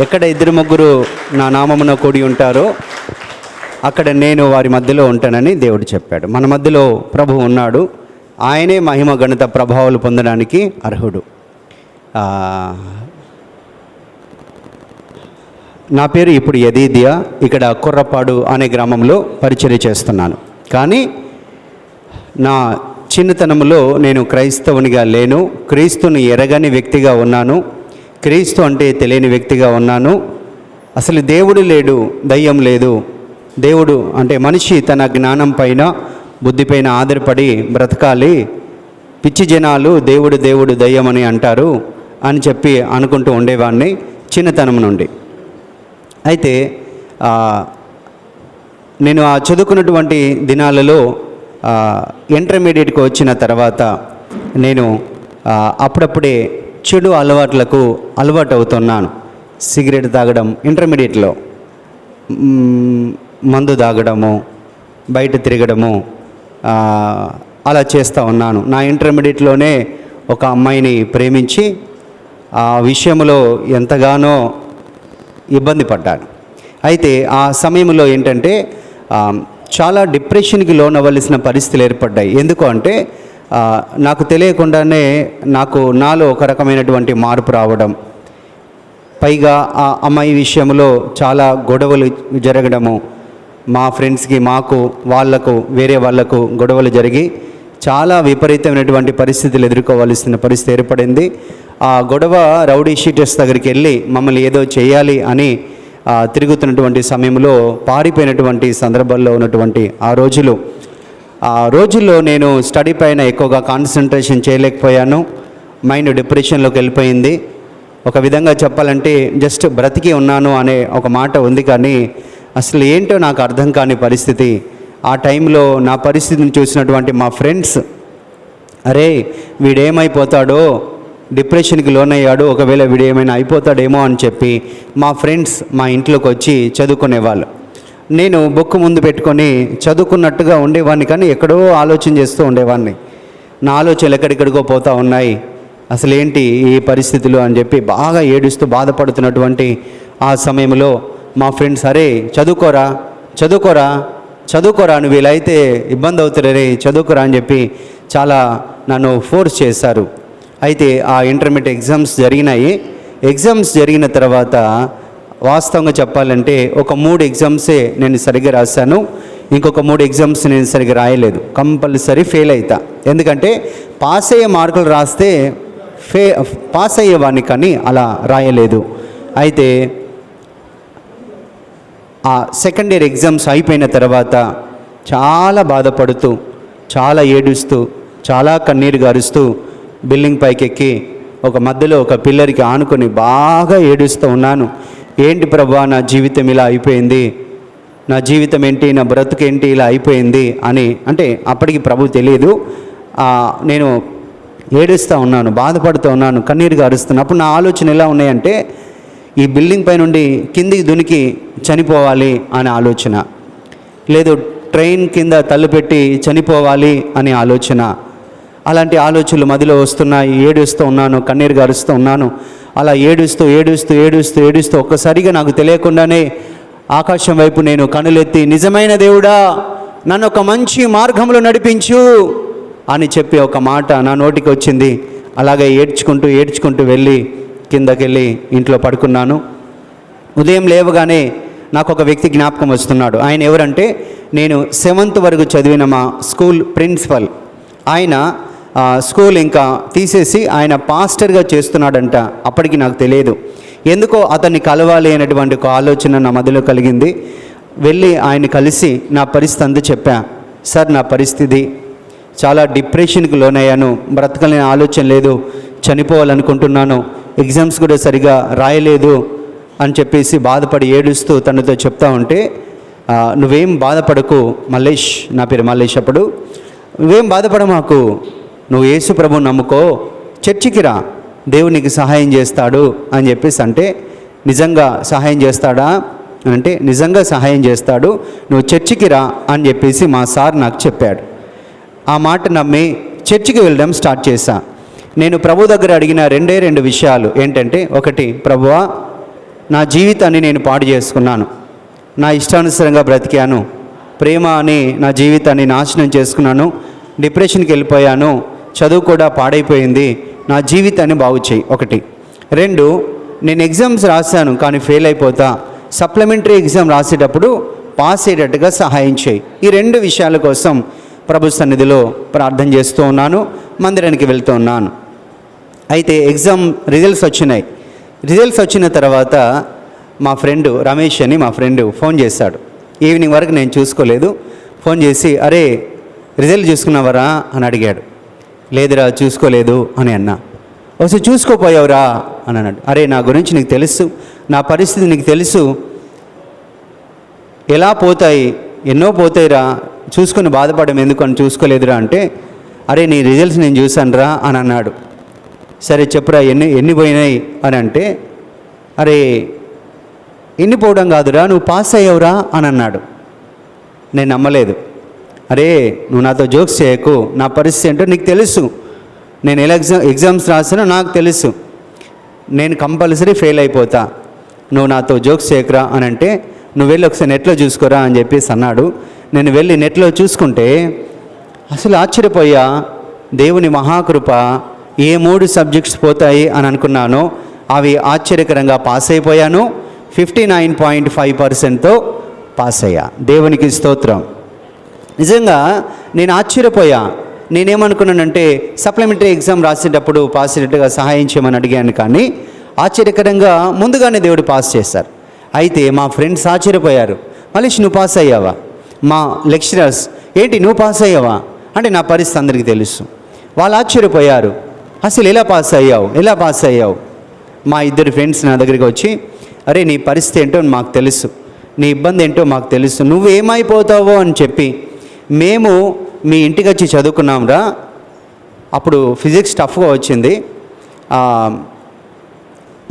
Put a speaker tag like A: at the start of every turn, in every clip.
A: ఎక్కడ ఇద్దరు ముగ్గురు నా నామమున కూడి ఉంటారో అక్కడ నేను వారి మధ్యలో ఉంటానని దేవుడు చెప్పాడు. మన మధ్యలో ప్రభువు ఉన్నాడు. ఆయనే మహిమ ఘనత ప్రభావాలు పొందడానికి అర్హుడు. నా పేరు ఇప్పుడు యదీదియా. ఇక్కడ కుర్రపాడు అనే గ్రామంలో పరిచర్య చేస్తున్నాను. కానీ నా చిన్నతనంలో నేను క్రైస్తవునిగా లేను. క్రీస్తుని ఎరగని వ్యక్తిగా ఉన్నాను. క్రీస్తు అంటే తెలియని వ్యక్తిగా ఉన్నాను. అసలు దేవుడు లేడు, దయ్యం లేదు. దేవుడు అంటే మనిషి తన జ్ఞానం పైన బుద్ధిపైన ఆధారపడి బ్రతకాలి. పిచ్చి జనాలు దేవుడు దేవుడు దయ్యం అని అంటారు అని చెప్పి అనుకుంటూ ఉండేవాడిని చిన్నతనం నుండి. అయితే నేను ఆ చదువుకున్నటువంటి దినాలలో ఇంటర్మీడియట్కి వచ్చిన తర్వాత నేను అప్పుడప్పుడే చెడు అలవాట్లకు అలవాటు అవుతున్నాను. సిగరెట్ తాగడం, ఇంటర్మీడియట్లో మందు తాగడము, బయట తిరగడము అలా చేస్తూ ఉన్నాను. నా ఇంటర్మీడియట్లోనే ఒక అమ్మాయిని ప్రేమించి ఆ విషయంలో ఎంతగానో ఇబ్బంది పడ్డాను. అయితే ఆ సమయంలో ఏంటంటే చాలా డిప్రెషన్కి లోనవ్వాల్సిన పరిస్థితులు ఏర్పడ్డాయి. ఎందుకు అంటే నాకు తెలియకుండానే నాలో ఒక రకమైనటువంటి మార్పు రావడం, పైగా ఆ అమ్మాయి విషయంలో చాలా గొడవలు జరగడము, మా ఫ్రెండ్స్కి వాళ్లకు వేరే వాళ్లకు గొడవలు జరిగి చాలా విపరీతమైనటువంటి పరిస్థితులు ఎదుర్కోవాల్సిన పరిస్థితి ఏర్పడింది. ఆ గొడవ రౌడీ షీటర్స్ దగ్గరికి వెళ్ళి మమ్మల్ని ఏదో చేయాలి అని తిరుగుతున్నటువంటి సమయంలో పారిపోయినటువంటి సందర్భాల్లో ఉన్నటువంటి ఆ రోజుల్లో నేను స్టడీ పైన ఎక్కువగా కాన్సన్ట్రేషన్ చేయలేకపోయాను. మైండ్ డిప్రెషన్లోకి వెళ్ళిపోయింది. ఒక విధంగా చెప్పాలంటే జస్ట్ బ్రతికి ఉన్నాను అనే ఒక మాట ఉంది, కానీ అసలు ఏంటో నాకు అర్థం కాని పరిస్థితి. ఆ టైంలో నా పరిస్థితిని చూసినటువంటి మా ఫ్రెండ్స్, అరే వీడేమైపోతాడో, డిప్రెషన్కి లోనయ్యాడు, ఒకవేళ వీడేమైనా అయిపోతాడేమో అని చెప్పి మా ఫ్రెండ్స్ మా ఇంట్లోకి వచ్చి చదువుకునేవాళ్ళు. నేను బుక్ ముందు పెట్టుకొని చదువుకున్నట్టుగా ఉండేవాడిని, కానీ ఎక్కడో ఆలోచన చేస్తూ ఉండేవాడిని. నా ఆలోచనలు ఎక్కడికడికో పోతూ ఉన్నాయి, అసలు ఏంటి ఈ పరిస్థితులు అని చెప్పి బాగా ఏడుస్తూ బాధపడుతున్నటువంటి ఆ సమయంలో మా ఫ్రెండ్స్, అరే చదువుకోరా నువ్వు ఇలా అయితే ఇబ్బంది అవుతారే, చదువుకోరా అని చెప్పి చాలా నన్ను ఫోర్స్ చేశారు. అయితే ఆ ఇంటర్మీడియట్ ఎగ్జామ్స్ జరిగినాయి. ఎగ్జామ్స్ జరిగిన తర్వాత వాస్తవంగా చెప్పాలంటే ఒక 3 ఎగ్జామ్సే నేను సరిగ్గా రాశాను. ఇంకొక 3 ఎగ్జామ్స్ నేను సరిగ్గా రాయలేదు. కంపల్సరీ ఫెయిల్ అవుతా. ఎందుకంటే పాస్ అయ్యే మార్కులు రాస్తే పాస్ అయ్యేవాడిని, కానీ అలా రాయలేదు. అయితే ఆ సెకండ్ ఇయర్ ఎగ్జామ్స్ అయిపోయిన తర్వాత చాలా బాధపడుతూ, చాలా ఏడుస్తూ, చాలా కన్నీరు గారుస్తూ బిల్డింగ్ పైకి ఎక్కి ఒక మధ్యలో ఒక పిల్లర్కి ఆనుకొని బాగా ఏడుస్తూ ఉన్నాను. ఏంటి ప్రభువా, నా జీవితం ఇలా అయిపోయింది, నా జీవితం ఏంటి, నా బ్రతుకేంటి ఇలా అయిపోయింది అని. అంటే అప్పటికి ప్రభు తెలియదు. నేను ఏడుస్తూ ఉన్నాను, బాధపడుతూ ఉన్నాను, కన్నీరు గారుస్తున్నాను. అప్పుడు నా ఆలోచన ఎలా ఉన్నాయంటే, ఈ బిల్డింగ్ పై నుండి కిందికి దునికి చనిపోవాలి అనే ఆలోచన, లేదు ట్రైన్ కింద తల్లుపెట్టి చనిపోవాలి అనే ఆలోచన. అలాంటి ఆలోచనలు మదిలో వస్తున్నాయి. ఏడుస్తూ ఉన్నాను, కన్నీరు గారుస్తూ ఉన్నాను. అలా ఏడుస్తూ ఒక్కసారిగా నాకు తెలియకుండానే ఆకాశం వైపు నేను కనులెత్తి, నిజమైన దేవుడా నన్ను ఒక మంచి మార్గంలో నడిపించు అని చెప్పి ఒక మాట నా నోటికి వచ్చింది. అలాగే ఏడ్చుకుంటూ వెళ్ళి కిందకెళ్ళి ఇంట్లో పడుకున్నాను. ఉదయం లేవగానే నాకు ఒక వ్యక్తి జ్ఞాపకం వస్తున్నాడు. ఆయన ఎవరంటే, నేను 7th వరకు చదివిన మా స్కూల్ ప్రిన్సిపల్. ఆయన స్కూల్ ఇంకా తీసేసి ఆయన పాస్టర్గా చేస్తున్నాడంట. అప్పటికి నాకు తెలియదు. ఎందుకో అతన్ని కలవాలి అనేటువంటి ఒక ఆలోచన నా మధ్యలో కలిగింది. వెళ్ళి ఆయన కలిసి నా పరిస్థితి అంతా చెప్పా. సార్, నా పరిస్థితి చాలా డిప్రెషన్కి లోనయ్యాను, బ్రతకలేని ఆలోచన లేదు, చనిపోవాలనుకుంటున్నాను, ఎగ్జామ్స్ కూడా సరిగా రాయలేదు అని చెప్పేసి బాధపడి ఏడుస్తూ తనతో చెప్తా ఉంటే, నువ్వేం బాధపడకు మల్లేష్, నా పేరు మల్లేష్, అప్పుడు నువ్వేం బాధపడ మాకు, నువ్వు యేసు ప్రభువుని నమ్ముకో, చర్చికి రా, దేవుడు నీకు సహాయం చేస్తాడు అని చెప్పేసి అంటే, నిజంగా సహాయం చేస్తాడా అంటే, నిజంగా సహాయం చేస్తాడు, నువ్వు చర్చికి రా అని చెప్పేసి మా సార్ నాకు చెప్పాడు. ఆ మాట నమ్మి చర్చికి వెళ్ళడం స్టార్ట్ చేశా. నేను ప్రభు దగ్గర అడిగిన రెండు విషయాలు ఏంటంటే, ఒకటి, ప్రభువా నా జీవితాన్ని నేను పాడు చేసుకున్నాను, నా ఇష్టానుసారంగా బ్రతికాను, ప్రేమ అని నా జీవితాన్ని నాశనం చేసుకున్నాను, డిప్రెషన్కి వెళ్ళిపోయాను, చదువు కూడా పాడైపోయింది, నా జీవితాన్ని బాగు చేయి. ఒకటి. 2, నేను ఎగ్జామ్స్ రాశాను కానీ ఫెయిల్ అయిపోతా, సప్లిమెంటరీ ఎగ్జామ్ రాసేటప్పుడు పాస్ అయ్యేటట్టుగా సహాయం చేయి. ఈ 2 విషయాల కోసం ప్రభు సన్నిధిలో ప్రార్థన చేస్తూ ఉన్నాను, మందిరానికి వెళ్తూ ఉన్నాను. అయితే ఎగ్జామ్ రిజల్ట్స్ వచ్చినాయి. రిజల్ట్స్ వచ్చిన తర్వాత మా ఫ్రెండ్ రమేష్ అని మా ఫ్రెండ్ ఫోన్ చేశాడు. ఈవినింగ్ వరకు నేను చూసుకోలేదు. ఫోన్ చేసి, అరే రిజల్ట్ చూసుకున్నావరా అని అడిగాడు. లేదురా చూసుకోలేదు అని అన్నా. ఒకసారి చూసుకోపోయావురా అని అన్నాడు. అరే నా గురించి నీకు తెలుసు, నా పరిస్థితి నీకు తెలుసు, ఎలా పోతాయి, ఎన్నో పోతాయిరా, చూసుకొని బాధపడడం ఎందుకు అని చూసుకోలేదురా అంటే, అరే నీ రిజల్ట్స్ నేను చూశానురా అని అన్నాడు. సరే చెప్పురా ఎన్ని పోయినాయి అని అంటే, అరే ఎన్ని పోవడం కాదురా, నువ్వు పాస్ అయ్యావురా అని అన్నాడు. నేను నమ్మలేదు. అరే నువ్వు నాతో జోక్స్ చేయకు, నా పరిస్థితి ఏంటో నీకు తెలుసు, నేను ఎలా ఎగ్జామ్స్ రాసానో నాకు తెలుసు, నేను కంపల్సరీ ఫెయిల్ అయిపోతా, నువ్వు నాతో జోక్స్ చేయకురా అని అంటే, నువ్వు వెళ్ళి ఒకసారి నెట్లో చూసుకోరా అని చెప్పేసి అన్నాడు. నేను వెళ్ళి నెట్లో చూసుకుంటే అసలు ఆశ్చర్యపోయా. దేవుని మహాకృప, ఏ 3 సబ్జెక్ట్స్ పోతాయి అని అనుకున్నానో అవి ఆశ్చర్యకరంగా పాస్ అయిపోయాను. 59.5%తో పాస్ అయ్యా. దేవునికి స్తోత్రం. నిజంగా నేను ఆశ్చర్యపోయా. నేనేమనుకున్నానంటే సప్లిమెంటరీ ఎగ్జామ్ రాసేటప్పుడు పాస్ అయ్యేట్టుగా సహాయం చేయమని అడిగాను, కానీ ఆశ్చర్యకరంగా ముందుగానే దేవుడు పాస్ చేశారు. అయితే మా ఫ్రెండ్స్ ఆశ్చర్యపోయారు. మలేష్ నువ్వు పాస్ అయ్యావా? మా లెక్చరర్స్ ఏంటి నువ్వు పాస్ అయ్యావా అంటే నా పరిస్థితి అందరికీ తెలుసు. వాళ్ళు ఆశ్చర్యపోయారు. అసలు ఎలా పాస్ అయ్యావు? మా 2 ఫ్రెండ్స్ నా దగ్గరికి వచ్చి, అరే నీ పరిస్థితి ఏంటో మాకు తెలుసు, నీ ఇబ్బంది ఏంటో మాకు తెలుసు, నువ్వు ఏమైపోతావో అని చెప్పి మేము మీ ఇంటికి వచ్చి చదువుకున్నాంరా. అప్పుడు ఫిజిక్స్ టఫ్గా వచ్చింది.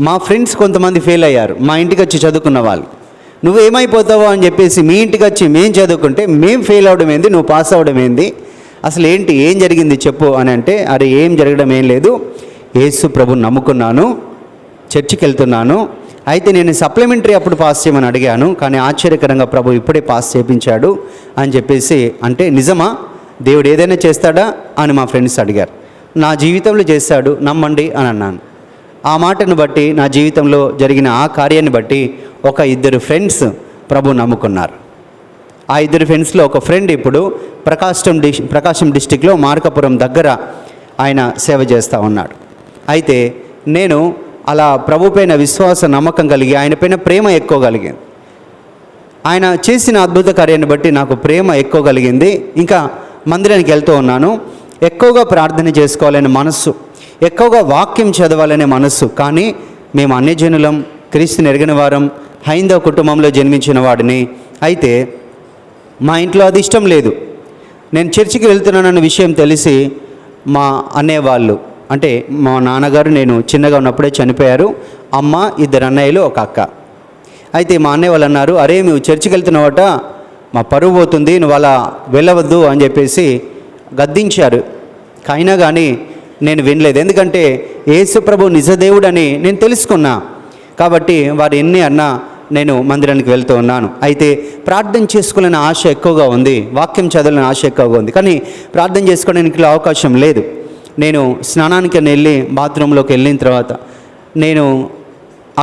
A: మా ఫ్రెండ్స్ కొంతమంది ఫెయిల్ అయ్యారు, మా ఇంటికి వచ్చి చదువుకున్న వాళ్ళు. నువ్వు ఏమైపోతావో అని చెప్పేసి మీ ఇంటికి వచ్చి మేము చదువుకుంటే మేము ఫెయిల్ అవడం ఏంది, నువ్వు పాస్ అవ్వడం ఏంది, అసలు ఏం జరిగింది చెప్పు అని అంటే, అరే ఏం జరగడం ఏం లేదు, యేసు ప్రభుని నమ్ముకున్నాను, చర్చికి వెళ్తున్నాను. అయితే నేను సప్లిమెంటరీ అప్పుడు పాస్ చేయమని అడిగాను, కానీ ఆశ్చర్యకరంగా ప్రభు ఇప్పుడే పాస్ చేయించాడు అని చెప్పేసి అంటే, నిజమా, దేవుడు ఏదైనా చేస్తాడా అని మా ఫ్రెండ్స్ అడిగారు. నా జీవితంలో చేశాడు, నమ్మండి అని అన్నాను. ఆ మాటను బట్టి, నా జీవితంలో జరిగిన ఆ కార్యాన్ని బట్టి ఒక 2 ఫ్రెండ్స్ ప్రభు నమ్ముకున్నారు. ఆ 2 ఫ్రెండ్స్లో ఒక ఫ్రెండ్ ఇప్పుడు ప్రకాశం డిస్టిక్లో మార్కాపురం దగ్గర ఆయన సేవ చేస్తూ ఉన్నాడు. అయితే నేను అలా ప్రభు పైన విశ్వాస నమ్మకం కలిగి ఆయన పైన ప్రేమ ఎక్కువ కలిగింది. ఆయన చేసిన అద్భుత కార్యాన్ని బట్టి నాకు ప్రేమ ఎక్కువ కలిగింది. ఇంకా మందిరానికి వెళ్తూ ఉన్నాను. ఎక్కువగా ప్రార్థన చేసుకోవాలనే మనస్సు, ఎక్కువగా వాక్యం చదవాలనే మనస్సు. కానీ మేము అన్యజనులం, క్రీస్తుని ఎరిగిన వారం, హైందవ కుటుంబంలో జన్మించిన వాడిని. అయితే మా ఇంట్లో అది ఇష్టం లేదు. నేను చర్చికి వెళ్తున్నానన్న విషయం తెలిసి మా అన్నయ్య వాళ్ళు, అంటే మా నాన్నగారు నేను చిన్నగా ఉన్నప్పుడే చనిపోయారు, అమ్మ, 2 అన్నయ్యలు, ఒక అక్క. అయితే మా అన్నయ్య వాళ్ళు అన్నారు, అరే నువ్వు చర్చికి వెళ్తున్నావట, మా పరువు పోతుంది, నువ్వు అలా వెళ్ళవద్దు అని చెప్పేసి గద్దించారు. అయినా కానీ నేను వినలేదు. ఎందుకంటే యేసు ప్రభు నిజదేవుడని నేను తెలుసుకున్నా. కాబట్టి వారు ఎన్ని అన్నా నేను మందిరానికి వెళ్తూ ఉన్నాను. అయితే ప్రార్థన చేసుకోవాలని ఆశ ఎక్కువగా ఉంది, వాక్యం చదవాలని ఆశ ఎక్కువగా ఉంది, కానీ ప్రార్థన చేసుకోవడానికి అవకాశం లేదు. నేను స్నానానికి వెళ్ళి బాత్రూంలోకి వెళ్ళిన తర్వాత నేను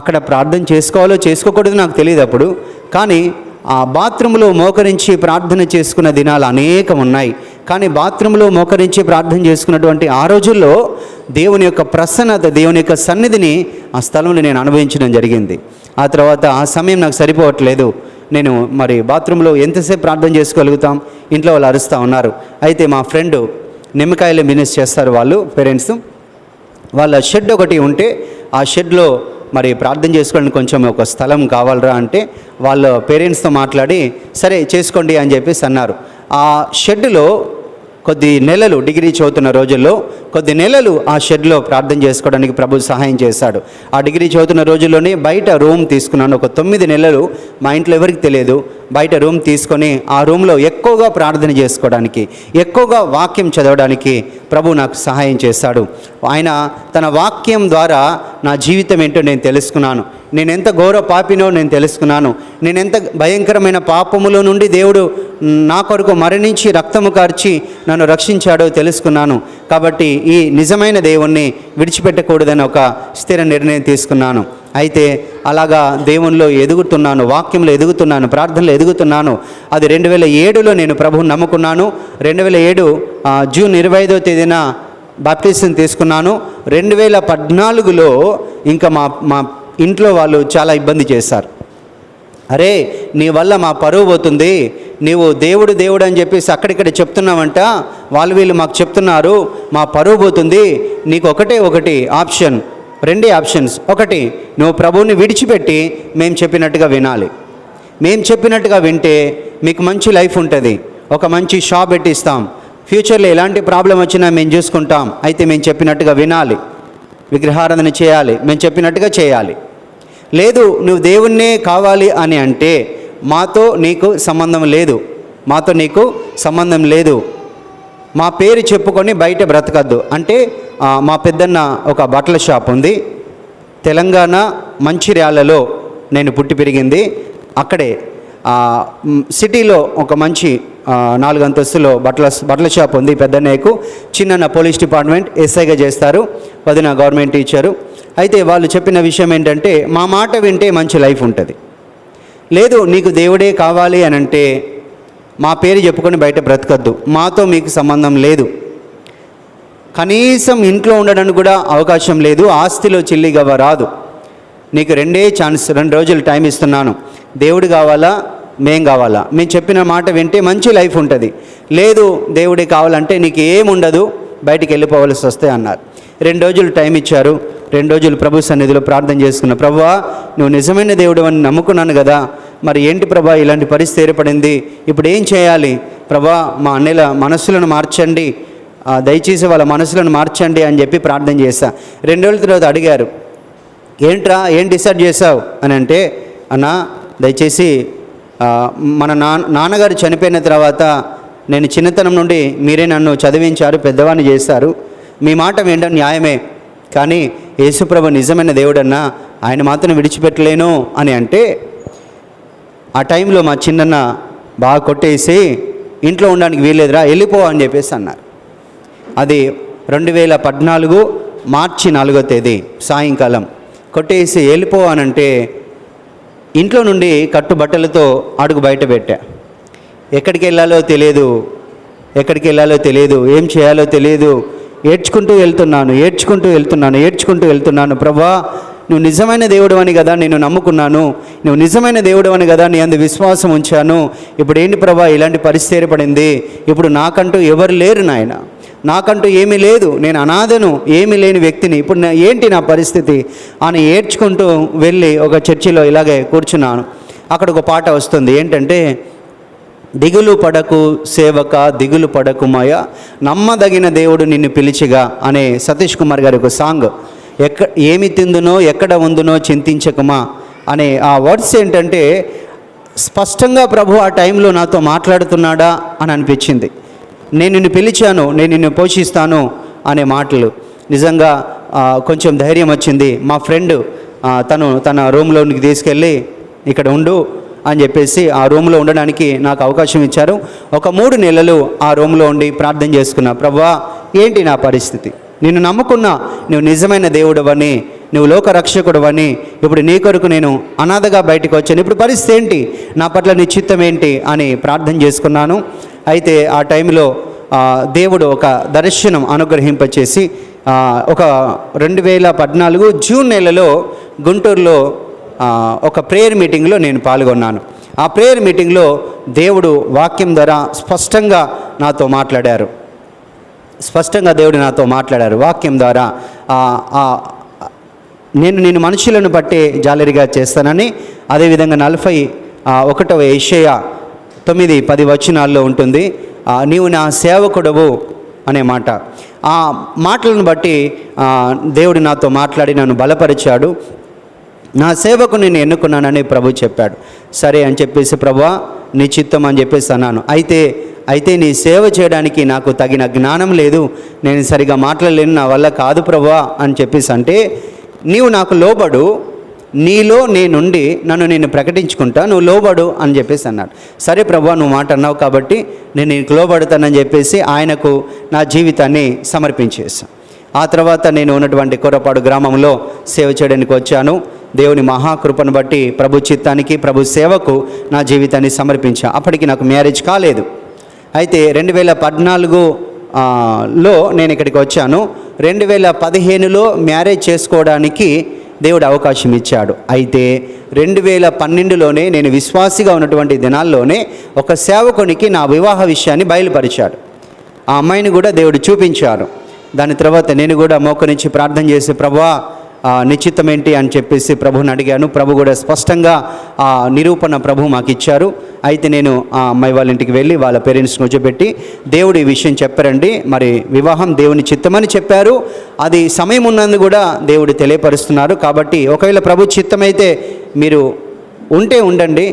A: అక్కడ ప్రార్థన చేసుకోవాలో చేసుకోకూడదు నాకు తెలియదు అప్పుడు. కానీ ఆ బాత్రూంలో మోకరించి ప్రార్థన చేసుకున్న దినాలు అనేకం ఉన్నాయి. కానీ బాత్రూంలో మోకరించి ప్రార్థన చేసుకున్నటువంటి ఆ రోజుల్లో దేవుని యొక్క ప్రసన్నత, దేవుని యొక్క సన్నిధిని ఆ స్థలంలో నేను అనుభవించడం జరిగింది. ఆ తర్వాత ఆ సమయం నాకు సరిపోవట్లేదు. నేను మరి బాత్రూంలో ఎంతసేపు ప్రార్థన చేసుకోగలుగుతాం, ఇంట్లో వాళ్ళు అరుస్తూ ఉన్నారు. అయితే మా ఫ్రెండ్ నిమ్మకాయలు బిజినెస్ చేస్తారు వాళ్ళు పేరెంట్స్, వాళ్ళ షెడ్ ఒకటి ఉంటే ఆ షెడ్లో మరి ప్రార్థన చేసుకోవడానికి కొంచెం ఒక స్థలం కావాలరా అంటే వాళ్ళ పేరెంట్స్తో మాట్లాడి సరే చేసుకోండి అని చెప్పేసి అన్నారు. ఆ షెడ్లో కొద్ది నెలలు డిగ్రీ చదువుతున్న రోజుల్లో కొద్ది నెలలు ఆ షెడ్లో ప్రార్థన చేసుకోవడానికి ప్రభు సహాయం చేశాడు. ఆ డిగ్రీ చదువుతున్న రోజుల్లోనే బయట రూమ్ తీసుకున్నాను. ఒక 9 నెలలు మా ఇంట్లో ఎవరికి తెలియదు. బయట రూమ్ తీసుకొని ఆ రూమ్లో ఎక్కువగా ప్రార్థన చేసుకోవడానికి, ఎక్కువగా వాక్యం చదవడానికి ప్రభు నాకు సహాయం చేశాడు. ఆయన తన వాక్యం ద్వారా నా జీవితం ఏంటో నేను తెలుసుకున్నాను. నేను ఎంత ఘోర పాపినో నేను తెలుసుకున్నాను. నేను ఎంత భయంకరమైన పాపములో నుండి దేవుడు నా కొరకు మరణించి రక్తము కార్చి నన్ను రక్షించాడో తెలుసుకున్నాను. కాబట్టి ఈ నిజమైన దేవుణ్ణి విడిచిపెట్టకూడదని ఒక స్థిర నిర్ణయం తీసుకున్నాను. అయితే అలాగా దేవునిలో ఎదుగుతున్నాను, వాక్యంలో ఎదుగుతున్నాను, ప్రార్థనలో ఎదుగుతున్నాను. అది 2007లో నేను ప్రభువుని నమ్ముకున్నాను. 2007 జూన్ 25వ తేదీన బాప్టిజం తీసుకున్నాను. 2014లో ఇంకా మా ఇంట్లో వాళ్ళు చాలా ఇబ్బంది చేశారు. అరే, నీ వల్ల మా పరువు పోతుంది, నీవు దేవుడు దేవుడు అని చెప్పేసి అక్కడిక్కడ చెప్తున్నావంట, వీళ్ళు మాకు చెప్తున్నారు, మా పరువు పోతుంది. నీకు ఒకటి ఆప్షన్, 2 ఆప్షన్స్. ఒకటి, నువ్వు ప్రభువుని విడిచిపెట్టి మేము చెప్పినట్టుగా వినాలి. మేము చెప్పినట్టుగా వింటే మీకు మంచి లైఫ్ ఉంటుంది, ఒక మంచి షాప్ పెట్టిస్తాం, ఫ్యూచర్లో ఎలాంటి ప్రాబ్లం వచ్చినా మేము చూసుకుంటాం. అయితే మేము చెప్పినట్టుగా వినాలి, విగ్రహారాధన చేయాలి, మేము చెప్పినట్టుగా చేయాలి. లేదు, నువ్వు దేవుణ్ణే కావాలి అని అంటే మాతో నీకు సంబంధం లేదు, మాతో నీకు సంబంధం లేదు, మా పేరు చెప్పుకొని బయట బ్రతకద్దు అంటే. మా పెద్దన్న ఒక బట్టల షాప్ ఉంది, తెలంగాణ మంచిర్యాలలో నేను పుట్టి పెరిగింది. అక్కడే సిటీలో ఒక మంచి 4 అంతస్తులో బట్టల షాప్ ఉంది పెద్దన్నయ్యకు. చిన్న పోలీస్ డిపార్ట్మెంట్ ఎస్ఐగా చేస్తారు, వదిన గవర్నమెంట్ టీచరు. అయితే వాళ్ళు చెప్పిన విషయం ఏంటంటే, మా మాట వింటే మంచి లైఫ్ ఉంటుంది. లేదు, నీకు దేవుడే కావాలి అని అంటే మా పేరు చెప్పుకొని బయట బ్రతకద్దు, మాతో మీకు సంబంధం లేదు, కనీసం ఇంట్లో ఉండడానికి కూడా అవకాశం లేదు, ఆస్తిలో చిల్లిగవ్వ రాదు, నీకు 2 ఛాన్స్, 2 రోజులు టైం ఇస్తున్నాను, దేవుడు కావాలా మేం కావాలా, మేము చెప్పిన మాట వింటే మంచి లైఫ్ ఉంటుంది, లేదు దేవుడే కావాలంటే నీకు ఏముండదు, బయటికి వెళ్ళిపోవలసి వస్తే అన్నారు. 2 రోజులు టైం ఇచ్చారు. 2 రోజులు ప్రభు సన్నిధిలో ప్రార్థన చేసుకున్నా. ప్రభువా, నువ్వు నిజమైన దేవుడు అని నమ్ముకున్నాను కదా, మరి ఏంటి ప్రభా ఇలాంటి పరిస్థితి ఏర్పడింది, ఇప్పుడు ఏం చేయాలి ప్రభా, మా అన్నయ్యల మనస్సులను మార్చండి, దయచేసి వాళ్ళ మనసులను మార్చండి అని చెప్పి ప్రార్థన చేశా. 2 రోజుల తర్వాత అడిగారు, ఏంట్రా ఏం డిసైడ్ చేసావు అని అంటే, అన్న దయచేసి మన నాన్నగారు చనిపోయిన తర్వాత నేను చిన్నతనం నుండి మీరే నన్ను చదివించారు, పెద్దవాడిని చేశారు, మీ మాట వినడం న్యాయమే, కానీ యేసుప్రభు నిజమైన దేవుడన్నా, ఆయన మాత్రం విడిచిపెట్టలేను అని అంటే, ఆ టైంలో మా చిన్నన్న బాగా కొట్టేసి ఇంట్లో ఉండడానికి వీల్లేదురా వెళ్ళిపో అని చెప్పేసి అన్నారు. అది 2014 మార్చి 4వ తేదీ సాయంకాలం కొట్టేసి వెళ్ళిపో అనంటే ఇంట్లో నుండి కట్టుబట్టలతో అడుగు బయట పెట్టా. ఎక్కడికి వెళ్ళాలో తెలియదు, ఏం చేయాలో తెలియదు, ఏడ్చుకుంటూ వెళ్తున్నాను. ప్రభువా, నువ్వు నిజమైన దేవుడు అని కదా నేను నమ్ముకున్నాను, నువ్వు నిజమైన దేవుడు అని కదా నీ అందు విశ్వాసం ఉంచాను, ఇప్పుడు ఏంటి ప్రభా ఇలాంటి పరిస్థితి ఏర్పడింది, ఇప్పుడు నాకంటూ ఎవరు లేరు నాయన, నాకంటూ ఏమీ లేదు, నేను అనాథను, ఏమీ లేని వ్యక్తిని, ఇప్పుడు ఏంటి నా పరిస్థితి అని ఏడ్చుకుంటూ వెళ్ళి ఒక చర్చిలో ఇలాగే కూర్చున్నాను. అక్కడ ఒక పాట వస్తుంది, ఏంటంటే, దిగులు పడకు సేవక దిగులు పడకు మాయ, నమ్మదగిన దేవుడు నిన్ను పిలిచిగా అనే సతీష్ కుమార్ గారి ఒక సాంగ్. ఏమి తిందునో ఎక్కడ ఉందునో చింతించకుమా అనే ఆ వర్డ్స్ ఏంటంటే, స్పష్టంగా ప్రభు ఆ టైంలో నాతో మాట్లాడుతున్నాడా అని అనిపించింది. నేను నిన్ను పిలిచాను, నేను నిన్ను పోషిస్తాను అనే మాటలు నిజంగా కొంచెం ధైర్యం వచ్చింది. మా ఫ్రెండ్ తన రూమ్లోనికి తీసుకెళ్ళి ఇక్కడ ఉండు అని చెప్పేసి ఆ రూమ్లో ఉండడానికి నాకు అవకాశం ఇచ్చారు. ఒక 3 నెలలు ఆ రూమ్లో ఉండి ప్రార్థన చేసుకున్నా. ప్రభువా, ఏంటి నా పరిస్థితి, నిన్ను నమ్ముకున్నా, నువ్వు నిజమైన దేవుడవని, నువ్వు లోకరక్షకుడవని, ఇప్పుడు నీ కొరకు నేను అనాథగా బయటకు వచ్చాను, ఇప్పుడు పరిస్థితి ఏంటి, నా పట్ల నీ చిత్తం ఏంటి అని ప్రార్థన చేసుకున్నాను. అయితే ఆ టైంలో దేవుడు ఒక దర్శనం అనుగ్రహింపచేసి ఒక 2014 జూన్ నెలలో గుంటూరులో ఒక ప్రేయర్ మీటింగ్లో నేను పాల్గొన్నాను. ఆ ప్రేయర్ మీటింగ్లో దేవుడు వాక్యం ద్వారా స్పష్టంగా దేవుడు నాతో మాట్లాడారు వాక్యం ద్వారా. నేను మనుషులను బట్టే జాలరిగా చేస్తానని, అదేవిధంగా 41వ యెషయా 9-10 వచనాల్లో ఉంటుంది. నీవు నా సేవకుడవు అనే మాట. ఆ మాటలను బట్టి దేవుడు నాతో మాట్లాడి నన్ను బలపరిచాడు. నా సేవకు నేను ఎన్నుకున్నానని ప్రభు చెప్పాడు. సరే అని చెప్పేసి ప్రభువా నీ చిత్తం అని చెప్పేసి అన్నాను. అయితే నీ సేవ చేయడానికి నాకు తగిన జ్ఞానం లేదు, నేను సరిగా మాట్లాడలేను, నా వల్ల కాదు ప్రభువా అని చెప్పేసి అంటే, నీవు నాకు లోబడు, నీలో నేనుండి నేను ప్రకటించుకుంటా, నువ్వు లోబడు అని చెప్పేసి అన్నాడు. సరే ప్రభువా నువ్వు మాట అన్నావు కాబట్టి నేను నీకు లోబడతానని చెప్పేసి ఆయనకు నా జీవితాన్ని సమర్పించేసాను. ఆ తర్వాత నేను ఉన్నటువంటి కొర్రపాడు గ్రామంలో సేవ చేయడానికి వచ్చాను. దేవుని మహాకృపను బట్టి ప్రభు చిత్తానికి, ప్రభు సేవకు నా జీవితాన్ని సమర్పించా. అప్పటికి నాకు మ్యారేజ్ కాలేదు. అయితే 2014లో నేను ఇక్కడికి వచ్చాను. 2015లో మ్యారేజ్ చేసుకోవడానికి దేవుడు అవకాశం ఇచ్చాడు. అయితే 2012లోనే నేను విశ్వాసిగా ఉన్నటువంటి దినాల్లోనే ఒక సేవకునికి నా వివాహ విషయాన్ని బయలుపరిచాడు. ఆ అమ్మాయిని కూడా దేవుడు చూపించాడు. దాని తర్వాత నేను కూడా మోకరించి ప్రార్థన చేసి ప్రభువా నిశ్చితం ఏంటి అని చెప్పేసి ప్రభుని అడిగాను. ప్రభు కూడా స్పష్టంగా ఆ నిరూపణ ప్రభు మాకు ఇచ్చారు. అయితే నేను ఆ అమ్మాయి వాళ్ళ ఇంటికి వెళ్ళి వాళ్ళ పేరెంట్స్ని కూర్చోబెట్టి దేవుడు ఈ విషయం చెప్పారండి, మరి వివాహం దేవుని చిత్తమని చెప్పారు, అది సమయం ఉన్నందు కూడా దేవుడు తెలియపరుస్తున్నారు, కాబట్టి ఒకవేళ ప్రభు చిత్తమైతే మీరు ఉంటే ఉండండి,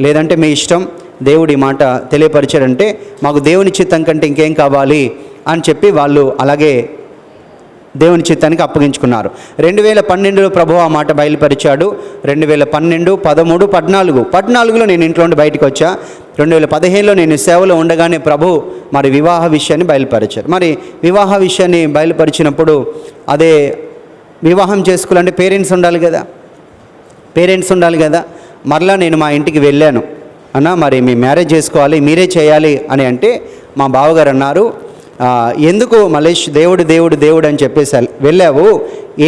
A: లేదంటే మీ ఇష్టం, దేవుడి మాట తెలియపరిచారంటే మాకు దేవుని చిత్తం కంటే ఇంకేం కావాలి అని చెప్పి వాళ్ళు అలాగే దేవుని చిత్తానికి అప్పగించుకున్నారు. 2012లో ప్రభు ఆ మాట బయలుపరిచాడు. 2012, 13, 14లో నేను ఇంట్లో నుండి బయటకు వచ్చా. 2015లో నేను సేవలో ఉండగానే ప్రభు మరి వివాహ విషయాన్ని బయలుపరిచారు. మరి వివాహ విషయాన్ని బయలుపరిచినప్పుడు అదే వివాహం చేసుకోవాలంటే పేరెంట్స్ ఉండాలి కదా. మరలా నేను మా ఇంటికి వెళ్ళాను. అన్న మరి మీ మ్యారేజ్ చేసుకోవాలి, మీరే చేయాలి అని అంటే మా బావగారు అన్నారు, ఎందుకు మలేష్ దేవుడు అని చెప్పేసి వెళ్ళావు,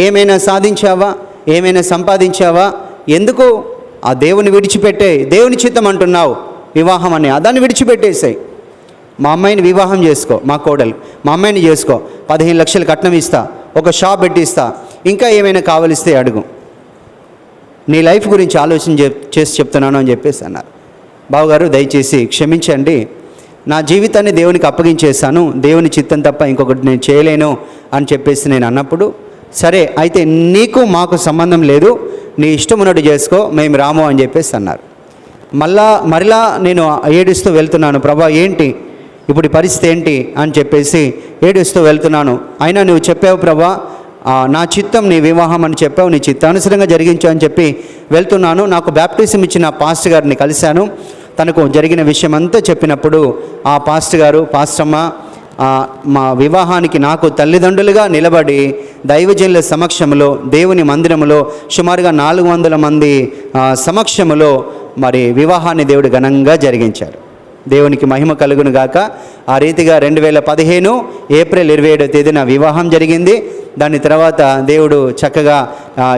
A: ఏమైనా సాధించావా, ఏమైనా సంపాదించావా, ఎందుకు ఆ దేవుని విడిచిపెట్టే, దేవుని చిత్తం అంటున్నావు వివాహం అని, దాన్ని విడిచిపెట్టేసాయి. మా అమ్మాయిని వివాహం చేసుకో, మా కోడలు మా అమ్మాయిని చేసుకో, 15 లక్షలు కట్నం ఇస్తా, ఒక షాప్ పెట్టిస్తా, ఇంకా ఏమైనా కావలిస్తే అడుగు, నీ లైఫ్ గురించి ఆలోచన చేసి చెప్తున్నాను అని చెప్పేసి అన్నారు. బావగారు దయచేసి క్షమించండి, నా జీవితాన్ని దేవునికి అప్పగించేశాను, దేవుని చిత్తం తప్ప ఇంకొకటి నేను చేయలేను అని చెప్పేసి నేను అన్నప్పుడు, సరే అయితే నీకు మాకు సంబంధం లేదు, నీ ఇష్టం ఉన్నట్టు చేసుకో, మేము రాము అని చెప్పేసి అన్నారు. మరలా నేను ఏడుస్తూ వెళ్తున్నాను, ప్రభా ఏంటి ఇప్పుడు పరిస్థితి ఏంటి అని చెప్పేసి ఏడుస్తూ వెళ్తున్నాను. అయినా నువ్వు చెప్పావు ప్రభా, నా చిత్తం నీ వివాహం అని చెప్పావు, నీ చిత్తానుసరంగా జరిగించు అని చెప్పి వెళ్తున్నాను. నాకు బ్యాప్టిజం ఇచ్చిన పాస్టర్ గారిని కలిశాను. తనకు జరిగిన విషయం అంతా చెప్పినప్పుడు ఆ పాస్టర్ అమ్మ మా వివాహానికి నాకు తల్లిదండ్రులుగా నిలబడి దైవజనుల సమక్షంలో, దేవుని మందిరంలో సుమారుగా 400 మంది సమక్షంలో మరి వివాహాన్ని దేవుడు ఘనంగా జరిగించాడు. దేవునికి మహిమ కలుగును గాక. ఆ రీతిగా 2015 ఏప్రిల్ 27వ తేదీన వివాహం జరిగింది. దాని తర్వాత దేవుడు చక్కగా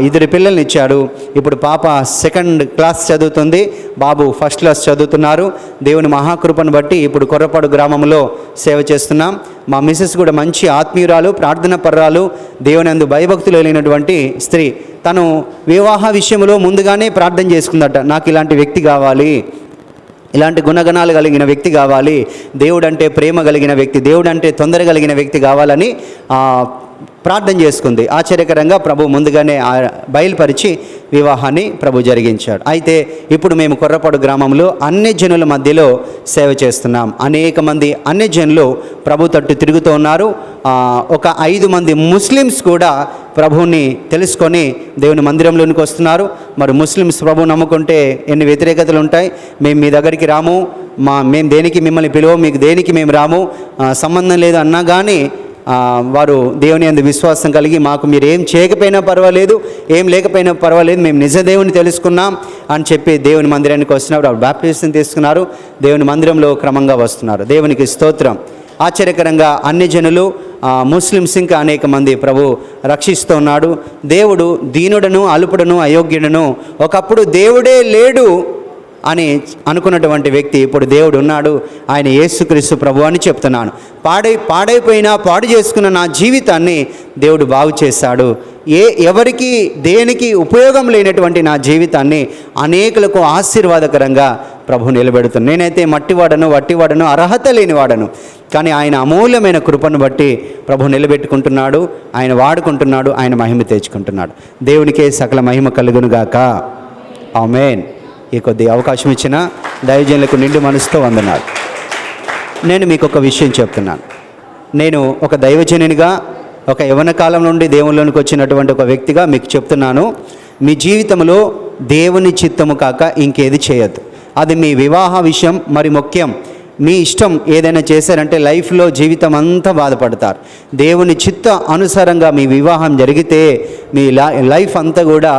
A: 2 పిల్లల్ని ఇచ్చాడు. ఇప్పుడు పాప 2nd క్లాస్ చదువుతుంది, బాబు 1st క్లాస్ చదువుతున్నారు. దేవుని మహాకృపను బట్టి ఇప్పుడు కొర్రపాడు గ్రామంలో సేవ చేస్తున్నాం. మా మిసెస్ కూడా మంచి ఆత్మీయురాలు, ప్రార్థన పర్రాలు, దేవుని అందు భయభక్తులు లేనటువంటి స్త్రీ. తను వివాహ విషయంలో ముందుగానే ప్రార్థన చేసుకుందట, నాకు ఇలాంటి వ్యక్తి కావాలి, ఇలాంటి గుణగణాలు కలిగిన వ్యక్తి కావాలి, దేవుడు అంటే ప్రేమ కలిగిన వ్యక్తి, దేవుడు అంటే తొందర కలిగిన వ్యక్తి కావాలని ప్రార్థన చేసుకుంది. ఆశ్చర్యకరంగా ప్రభు ముందుగానే బయలుపరిచి వివాహాన్ని ప్రభు జరిగించాడు. అయితే ఇప్పుడు మేము కొర్రపాడు గ్రామంలో అన్ని జనుల మధ్యలో సేవ చేస్తున్నాం. అనేక మంది అన్ని జనులు ప్రభు తట్టు తిరుగుతూ ఉన్నారు. ఒక 5 మంది ముస్లిమ్స్ కూడా ప్రభువుని తెలుసుకొని దేవుని మందిరంలోనికి వస్తున్నారు. మరి ముస్లిమ్స్ ప్రభు నమ్ముకుంటే ఎన్ని వ్యతిరేకతలు ఉంటాయి, మేము మీ దగ్గరికి రాము, మేము దేనికి మిమ్మల్ని పిలువ, మీకు దేనికి మేము రాము, సంబంధం లేదు అన్నా కానీ వారు దేవుని యందు విశ్వాసం కలిగి మాకు మీరు ఏం చేయకపోయినా పర్వాలేదు, ఏం లేకపోయినా పర్వాలేదు, మేము నిజ దేవుని తెలుసుకున్నాం అని చెప్పి దేవుని మందిరానికి వస్తున్నారు. వారు బాప్టిజం తీసుకున్నారు, దేవుని మందిరంలో క్రమంగా వస్తున్నారు. దేవునికి స్తోత్రం. ఆశ్చర్యకరంగా అన్ని జనులు, ముస్లిమ్స్ ఇంకా అనేక మంది ప్రభు రక్షిస్తూ ఉన్నాడు. దేవుడు దీనుడను, అల్పుడను, అయోగ్యుడను, ఒకప్పుడు దేవుడే లేడు అని అనుకున్నటువంటి వ్యక్తి ఇప్పుడు దేవుడు ఉన్నాడు, ఆయన యేసుక్రీస్తు ప్రభు అని చెప్తున్నాను. పాడైపోయినా పాడు చేసుకున్న నా జీవితాన్ని దేవుడు బాగు చేశాడు. ఎవరికి దేనికి ఉపయోగం లేనటువంటి నా జీవితాన్ని అనేకులకు ఆశీర్వాదకరంగా ప్రభు నిలబెడుతున్నాను. నేనైతే మట్టివాడను, వట్టివాడను, అర్హత లేనివాడను, కానీ ఆయన అమూల్యమైన కృపను బట్టి ప్రభు నిలబెట్టుకుంటున్నాడు, ఆయన వాడుకుంటున్నాడు, ఆయన మహిమ తెచ్చుకుంటున్నాడు. దేవునికే సకల మహిమ కలుగునుగాక. ఆమేన్. ఈ కొద్ది అవకాశం ఇచ్చిన దైవజనులకు నిండు మనసుతో వందనాలు. నేను మీకు ఒక విషయం చెప్తున్నాను. నేను ఒక దైవజనునిగా, ఒక యవ్వన కాలం నుండి దేవునిలోనికి వచ్చినటువంటి ఒక వ్యక్తిగా మీకు చెప్తున్నాను, మీ జీవితంలో దేవుని చిత్తము కాక ఇంకేది చేయొద్దు. అది మీ వివాహ విషయం మరి ముఖ్యం. మీ ఇష్టం ఏదైనా చేశారంటే లైఫ్లో జీవితం అంతా బాధపడతారు. దేవుని చిత్త అనుసారంగా మీ వివాహం జరిగితే మీ లైఫ్ అంతా కూడా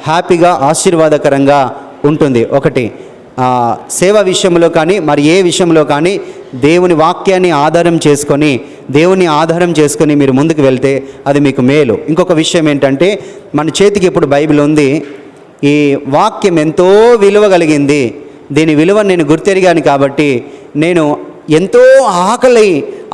A: హ్యాపీగా ఆశీర్వాదకరంగా ఉంటుంది. ఒకటి సేవ విషయంలో కానీ మరి ఏ విషయంలో కానీ దేవుని వాక్యాన్ని ఆధారం చేసుకొని మీరు ముందుకు వెళ్తే అది మీకు మేలు. ఇంకొక విషయం ఏంటంటే, మన చేతికి ఇప్పుడు బైబిల్ ఉంది. ఈ వాక్యం ఎంతో విలువ కలిగింది. దీని విలువ నేను గుర్తెరిగాను కాబట్టి నేను ఎంతో ఆకలి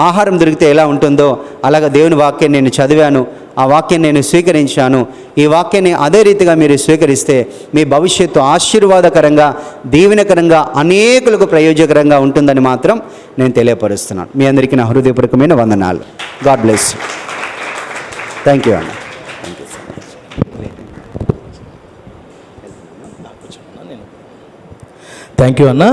A: ఆహారం దొరికితే ఎలా ఉంటుందో అలాగ దేవుని వాక్యాన్ని నేను చదివాను, ఆ వాక్యాన్ని నేను స్వీకరించాను. ఈ వాక్యాన్ని అదే రీతిగా మీరు స్వీకరిస్తే మీ భవిష్యత్తు ఆశీర్వాదకరంగా, దీవెనకరంగా, అనేకులకు ప్రయోజకరంగా ఉంటుందని మాత్రం నేను తెలియపరుస్తున్నాను. మీ అందరికీ నా హృదయపూర్వకమైన వందనాలు. God bless you. Thank you అన్న.
B: థ్యాంక్ యూ అన్న.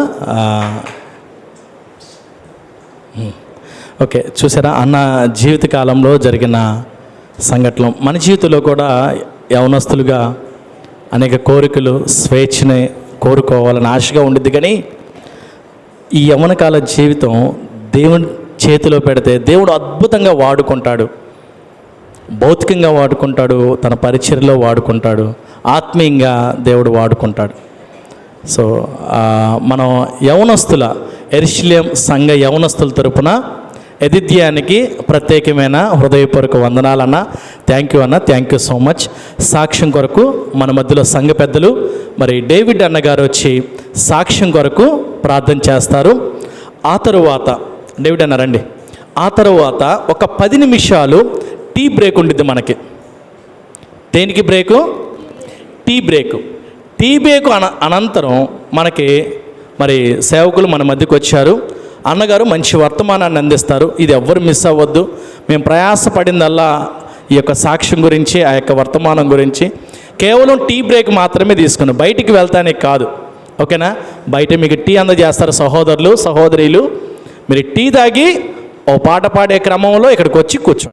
B: ఓకే, చూసారా అన్న జీవితకాలంలో జరిగిన సంఘటనలు. మన జీవితంలో కూడా యవనస్తులుగా అనేక కోరికలు, స్వేచ్ఛని కోరుకోవాలని ఆశగా ఉండిద్ది. కానీ ఈ యవనకాల జీవితం దేవుని చేతిలో పెడితే దేవుడు అద్భుతంగా వాడుకుంటాడు. భౌతికంగా వాడుకుంటాడు, తన పరిచర్యలో వాడుకుంటాడు, ఆత్మీయంగా దేవుడు వాడుకుంటాడు. సో మనం యవనస్తుల ఎరుషలేం సంఘ యవనస్తుల తరపున ఎదిద్యానికి ప్రత్యేకమైన హృదయపూర్వక వందనాలన్న. థ్యాంక్ యూ అన్న, థ్యాంక్ యూ సో మచ్. సాక్ష్యం కొరకు మన మధ్యలో సంఘ పెద్దలు మరి డేవిడ్ అన్నగారు వచ్చి సాక్ష్యం కొరకు ప్రార్థన చేస్తారు. ఆ తరువాత డేవిడ్ అన్న రండి. ఆ తరువాత ఒక 10 నిమిషాలు టీ బ్రేక్ ఉండిద్ది మనకి. దేనికి break? Tea break. Tea break అనంతరం మనకి మరి సేవకులు మన మధ్యకు వచ్చారు. అన్నగారు మంచి వర్తమానాన్ని అందిస్తారు. ఇది ఎవ్వరు మిస్ అవ్వద్దు. మేము ప్రయాసపడిందల్లా ఈ యొక్క సాక్ష్యం గురించి, ఆ యొక్క వర్తమానం గురించి. కేవలం టీ బ్రేక్ మాత్రమే తీసుకున్నాం, బయటికి వెళ్తానికి కాదు. ఓకేనా? బయట మీకు టీ అందజేస్తారు సహోదరులు, సహోదరీలు. మీరు టీ తాగి ఓ పాట పాడే క్రమంలో ఇక్కడికి వచ్చి కూర్చోండి.